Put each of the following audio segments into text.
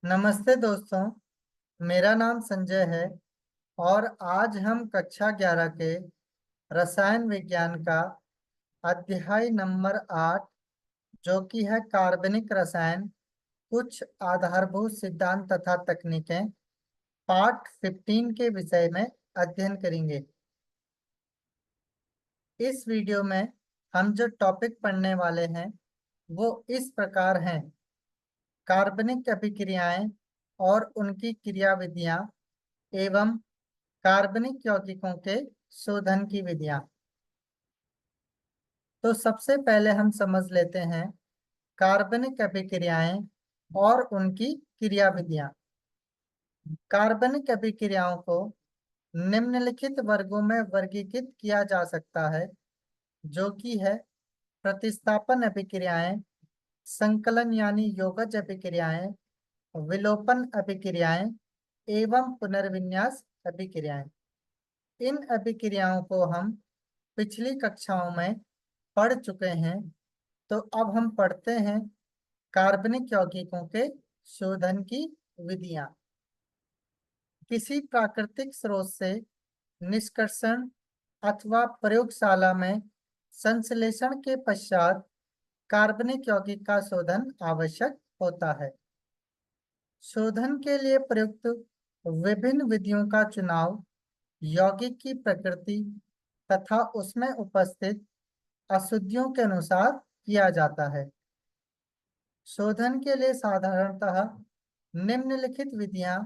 नमस्ते दोस्तों। मेरा नाम संजय है और आज हम कक्षा 11 के रसायन विज्ञान का अध्याय नंबर 8 जो कि है कार्बनिक रसायन, कुछ आधारभूत सिद्धांत तथा तकनीकें, पार्ट 15 के विषय में अध्ययन करेंगे। इस वीडियो में हम जो टॉपिक पढ़ने वाले हैं वो इस प्रकार हैं: कार्बनिक अभिक्रियाएं और उनकी क्रियाविधियां एवं कार्बनिक यौगिकों के शोधन की विधियां। तो सबसे पहले हम समझ लेते हैं कार्बनिक अभिक्रियाएं और उनकी क्रियाविधियां। कार्बनिक अभिक्रियाओं को निम्नलिखित वर्गों में वर्गीकृत किया जा सकता है, जो कि है प्रतिस्थापन अभिक्रियाएं, संकलन यानी योगज अभिक्रियाएं, विलोपन अभिक्रियाएं एवं पुनर्विन्यास अभिक्रियाएं। इन अभिक्रियाओं को हम पिछली कक्षाओं में पढ़ चुके हैं। तो अब हम पढ़ते हैं कार्बनिक यौगिकों के शोधन की विधियां। किसी प्राकृतिक स्रोत से निष्कर्षण अथवा प्रयोगशाला में संश्लेषण के पश्चात कार्बनिक यौगिक का शोधन आवश्यक होता है। शोधन के लिए प्रयुक्त विभिन्न विधियों का चुनाव यौगिक की प्रकृति तथा उसमें उपस्थित अशुद्धियों के अनुसार किया जाता है। शोधन के लिए साधारणतः निम्नलिखित विधियां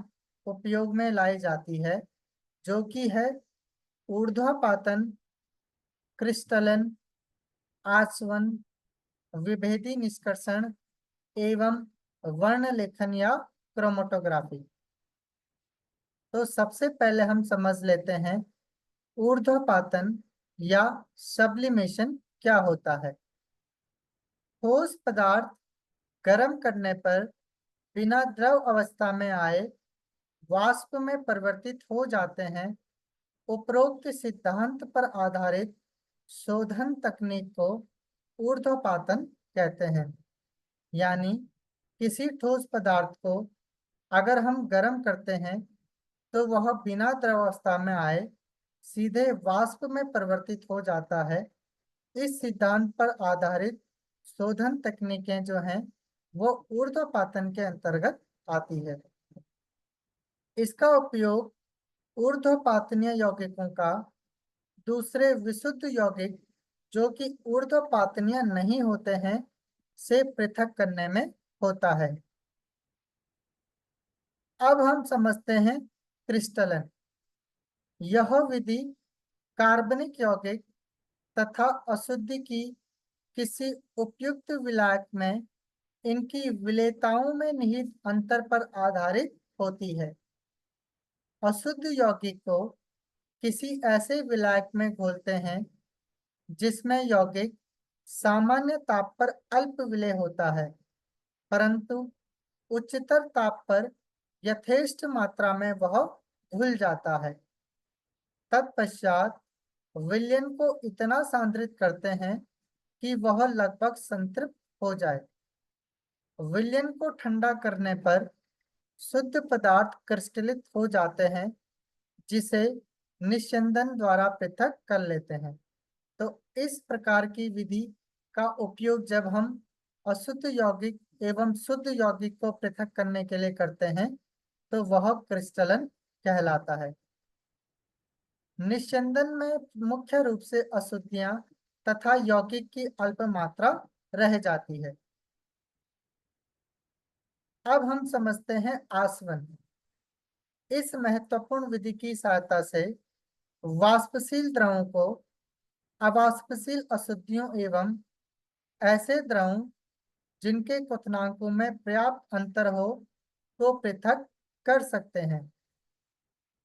उपयोग में लाई जाती है, जो कि है ऊर्ध्वपातन, क्रिस्टलन, आसवन, विभेदी निष्कर्षण एवं वर्ण लेखन या क्रोमेटोग्राफी। तो सबसे पहले हम समझ लेते हैं ऊर्ध्वपातन या सब्लिमेशन क्या होता है। ठोस पदार्थ गर्म करने पर बिना द्रव अवस्था में आए वाष्प में परिवर्तित हो जाते हैं। उपरोक्त सिद्धांत पर आधारित शोधन तकनीक को ऊर्ध्वपातन कहते हैं। यानी किसी ठोस पदार्थ को अगर हम गर्म करते हैं तो वह बिना द्रव अवस्था में आए सीधे वाष्प में परिवर्तित हो जाता है। इस सिद्धांत पर आधारित शोधन तकनीकें जो हैं वो ऊर्ध्वपातन के अंतर्गत आती है। इसका उपयोग ऊर्ध्वपातनीय यौगिकों का दूसरे विशुद्ध यौगिक जो कि ऊर्ध्वपातनीय नहीं होते हैं से पृथक करने में होता है। अब हम समझते हैं क्रिस्टलन। यह विधि कार्बनिक यौगिक तथा अशुद्धि की किसी उपयुक्त विलायक में इनकी विलेयताओं में निहित अंतर पर आधारित होती है। अशुद्ध यौगिक को किसी ऐसे विलायक में घोलते हैं जिसमें यौगिक सामान्य ताप पर अल्प विलेय होता है, परंतु उच्चतर ताप पर यथेष्ट मात्रा में वह घुल जाता है। तत्पश्चात विलयन को इतना सांद्रित करते हैं कि वह लगभग संतृप्त हो जाए। विलयन को ठंडा करने पर शुद्ध पदार्थ क्रिस्टलित हो जाते हैं, जिसे निस्यंदन द्वारा पृथक कर लेते हैं। तो इस प्रकार की विधि का उपयोग जब हम अशुद्ध यौगिक एवं शुद्ध यौगिक को पृथक करने के लिए करते हैं तो वह क्रिस्टलन कहलाता है। निस्यंदन में मुख्य रूप से अशुद्धियां तथा यौगिक की अल्प मात्रा रह जाती है। अब हम समझते हैं आसवन। इस महत्वपूर्ण विधि की सहायता से वाष्पशील द्रवों को अवाष्पशील अशुद्धियों एवं ऐसे द्रवों जिनके क्वथनांकों में पर्याप्त अंतर हो को पृथक कर सकते हैं।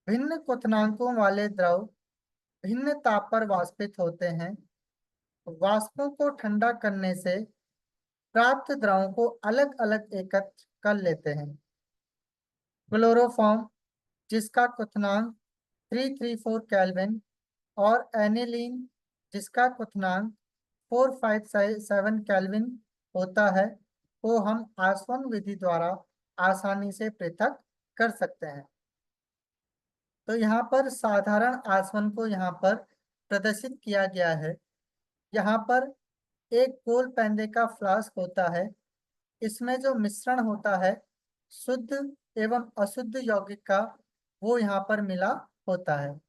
भिन्न क्वथनांकों वाले द्रव भिन्न ताप पर वाष्पित होते हैं। वाष्पों को ठंडा करने से प्राप्त द्रवों को अलग अलग एकत्र कर लेते हैं। क्लोरोफॉर्म जिसका क्वथनांक 334 केल्विन और एनिलीन जिसका क्वथनांक 457 केल्विन होता है, को हम आसवन विधि द्वारा आसानी से पृथक कर सकते हैं। तो यहाँ पर साधारण आसवन को यहाँ पर प्रदर्शित किया गया है। यहाँ पर एक गोल पैंदे का फ्लास्क होता है। इसमें जो मिश्रण होता है शुद्ध एवं अशुद्ध यौगिक का, वो यहाँ पर मिला होता है।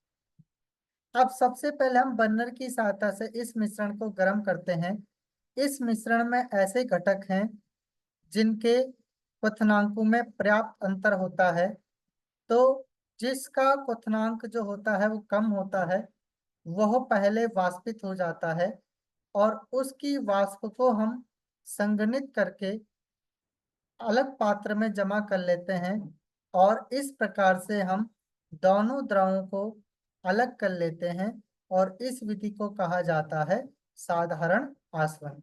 अब सबसे पहले हम बर्नर की सहायता से इस मिश्रण को गर्म करते हैं। इस मिश्रण में ऐसे घटक हैं जिनके क्वथनांकों में पर्याप्त अंतर होता है। तो जिसका क्वथनांक जो होता है वो कम होता है, वह पहले वाष्पित हो जाता है और उसकी वाष्प को हम संघनित करके अलग पात्र में जमा कर लेते हैं और इस प्रकार से हम दोनों द्रवों को अलग कर लेते हैं और इस विधि को कहा जाता है साधारण आसवन।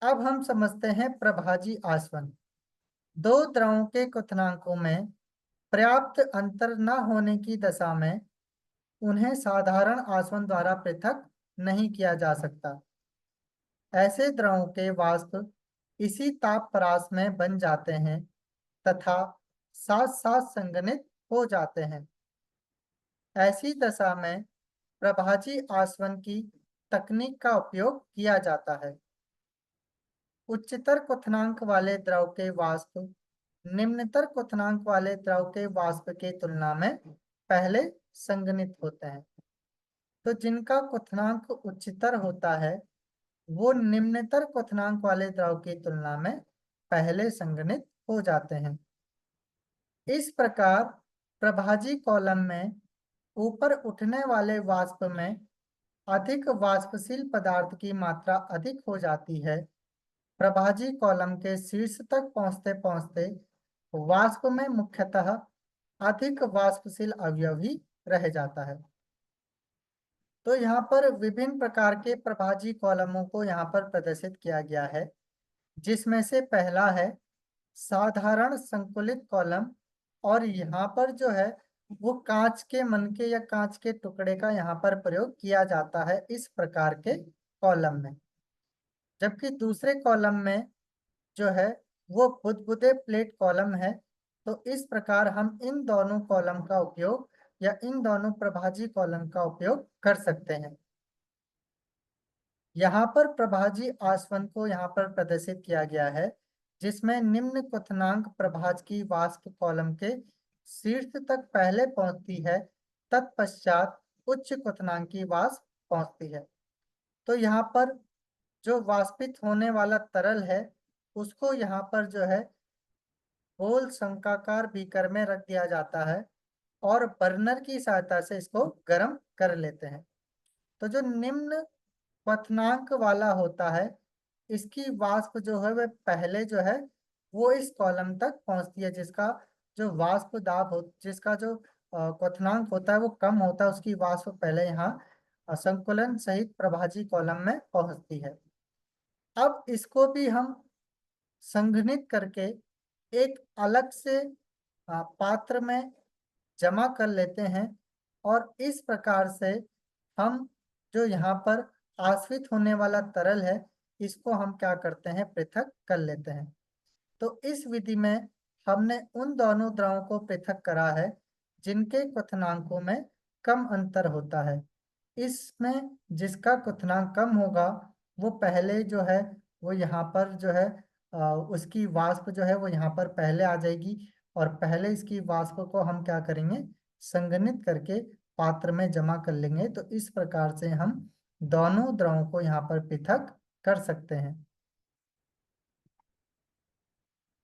अब हम समझते हैं प्रभाजी आसवन। दो द्रवों के क्वथनांकों में पर्याप्त अंतर न होने की दशा में उन्हें साधारण आसवन द्वारा पृथक नहीं किया जा सकता। ऐसे द्रवों के वाष्प इसी ताप परास में बन जाते हैं तथा साथ साथ संघनित हो जाते हैं। ऐसी दशा में प्रभाजी आसवन की तकनीक का उपयोग किया जाता है। उच्चतर क्वथनांक वाले द्रव के वाष्प निम्नतर क्वथनांक वाले द्रव के वाष्प की तुलना में पहले संघनित होते हैं। तो जिनका क्वथनांक उच्चतर होता है वो निम्नतर क्वथनांक वाले द्रव की तुलना में पहले संघनित हो जाते हैं। इस प्रकार प्रभाजी कॉलम में ऊपर उठने वाले वाष्प में अधिक वाष्पशील पदार्थ की मात्रा अधिक हो जाती है। प्रभाजी कॉलम के शीर्ष तक पहुंचते पहुंचते वाष्प में मुख्यतः अधिक वाष्पशील अवयव ही रह जाता है। तो यहाँ पर विभिन्न प्रकार के प्रभाजी कॉलमों को यहाँ पर प्रदर्शित किया गया है, जिसमें से पहला है साधारण संकुलित कॉलम। और यहाँ पर जो है वो कांच के मनके या कांच के टुकड़े का यहाँ पर प्रयोग किया जाता है इस प्रकार के कॉलम में। जबकि दूसरे कॉलम में जो है वो बुदबुदे प्लेट कॉलम है। तो इस प्रकार हम इन दोनों कॉलम का उपयोग या इन दोनों प्रभाजी कॉलम का उपयोग कर सकते हैं। यहाँ पर प्रभाजी आसवन को यहाँ पर प्रदर्शित किया गया है, जिसमें निम्न क्वथनांक प्रभाज की वाष्प कॉलम के शीर्ष तक पहले पहुंचती है, तत्पश्चात उच्च क्वथनांक की वाष्प पहुंचती है। तो यहाँ पर जो वाष्पित होने वाला तरल है उसको यहाँ पर जो है गोल शंक्वाकार बीकर में रख दिया जाता है और बर्नर की सहायता से इसको गर्म कर लेते हैं। तो जो निम्न क्वथनांक वाला होता है इसकी वाष्प जो है वह पहले जो है वो इस कॉलम तक पहुंचती है, जिसका जो वाष्प दाब हो, जिसका जो क्वथनांक होता है वो कम होता है, उसकी वाष्प पहले यहाँ असंकुलन सहित प्रभाजी कॉलम में पहुंचती है। अब इसको भी हम संघनित करके एक अलग से पात्र में जमा कर लेते हैं और इस प्रकार से हम जो यहाँ पर आश्रित होने वाला तरल है इसको हम क्या करते हैं, पृथक कर लेते हैं। तो इस विधि में हमने उन दोनों द्रवों को पृथक करा है जिनके क्वथनांकों में कम अंतर होता है। इसमें जिसका क्वथनांक कम होगा वो पहले जो है वो यहाँ पर जो है उसकी वाष्प जो है वो यहाँ पर पहले आ जाएगी और पहले इसकी वाष्प को हम क्या करेंगे, संघनित करके पात्र में जमा कर लेंगे। तो इस प्रकार से हम दोनों द्रवों को यहाँ पर पृथक कर सकते हैं।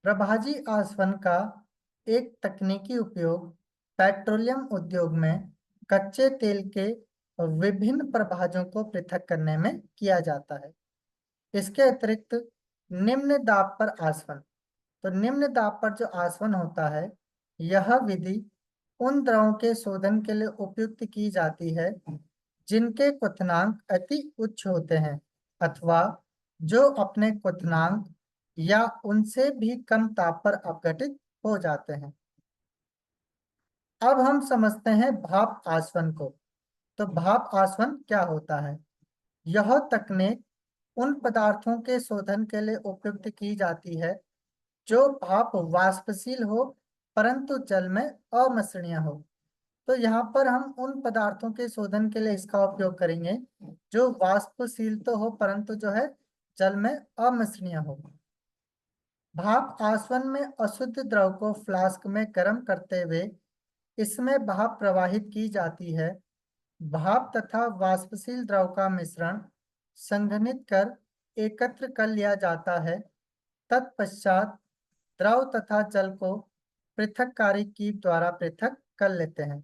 प्रभाजी आसवन का एक तकनीकी उपयोग पेट्रोलियम उद्योग में कच्चे तेल के विभिन्न प्रभाजों को पृथक करने में किया जाता है। इसके अतिरिक्त निम्न दाब पर आसवन, तो निम्न दाब पर जो आसवन होता है यह विधि उन द्रवों के शोधन के लिए उपयुक्त की जाती है जिनके क्वथनांक अति उच्च होते हैं अथवा जो अपने क्वथनांक या उनसे भी कम ताप पर अपघटित हो जाते हैं। अब हम समझते हैं भाप आसवन को। तो भाप आसवन क्या होता है? यह तकनीक उन पदार्थों के शोधन के लिए उपयुक्त की जाती है जो भाप वाष्पशील हो परंतु जल में अमिश्रणीय हो। तो यहाँ पर हम उन पदार्थों के शोधन के लिए इसका उपयोग करेंगे जो वाष्पशील तो हो परंतु जो है जल में अमिश्रणीय हो। भाप आसवन में अशुद्ध द्रव को फ्लास्क में गर्म करते हुए इसमें भाप प्रवाहित की जाती है। भाप तथा वाष्पशील द्रव का मिश्रण संघनित कर एकत्र कर लिया जाता है। तत्पश्चात द्रव तथा जल को पृथककारी की द्वारा पृथक कर लेते हैं।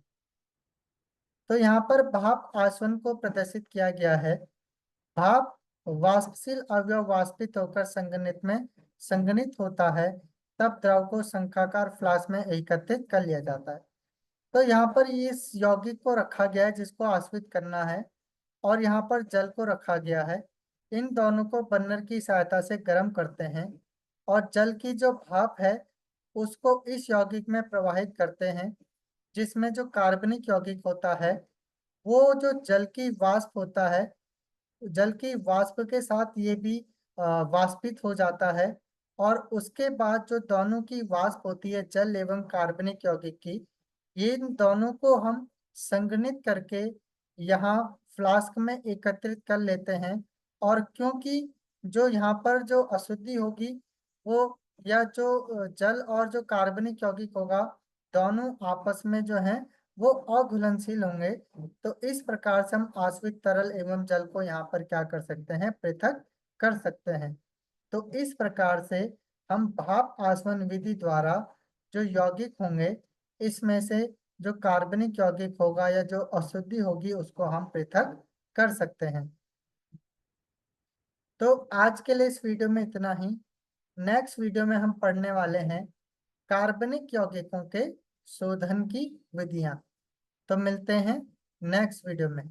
तो यहाँ पर भाप आसवन को प्रदर्शित किया गया है। भाप वाष्पशील अवयव वाष्पित होकर संघनित में संघनित होता है, तब द्रव को शंखाकार फ्लास्क में एकत्रित कर लिया जाता है। तो यहाँ पर इस यौगिक को रखा गया है जिसको आश्रित करना है, और यहाँ पर जल को रखा गया है। इन दोनों को बर्नर की सहायता से गर्म करते हैं और जल की जो भाप है उसको इस यौगिक में प्रवाहित करते हैं, जिसमें जो कार्बनिक यौगिक होता है वो जो जल की वाष्प होता है, जल की वाष्प के साथ ये भी वाष्पित हो जाता है। और उसके बाद जो दोनों की वाष्प होती है जल एवं कार्बनिक यौगिक की, ये इन दोनों को हम संघनित करके यहाँ फ्लास्क में एकत्रित कर लेते हैं। और क्योंकि जो यहाँ पर जो अशुद्धि होगी वो, या जो जल और जो कार्बनिक यौगिक होगा, दोनों आपस में जो है वो अघुलनशील होंगे। तो इस प्रकार से हम आश्रित तरल एवं जल को यहाँ पर क्या कर सकते हैं, पृथक कर सकते हैं। तो इस प्रकार से हम भाप आसवन विधि द्वारा जो यौगिक होंगे इसमें से जो कार्बनिक यौगिक होगा या जो अशुद्धि होगी उसको हम पृथक कर सकते हैं। तो आज के लिए इस वीडियो में इतना ही। नेक्स्ट वीडियो में हम पढ़ने वाले हैं कार्बनिक यौगिकों के शोधन की विधियां। तो मिलते हैं नेक्स्ट वीडियो में।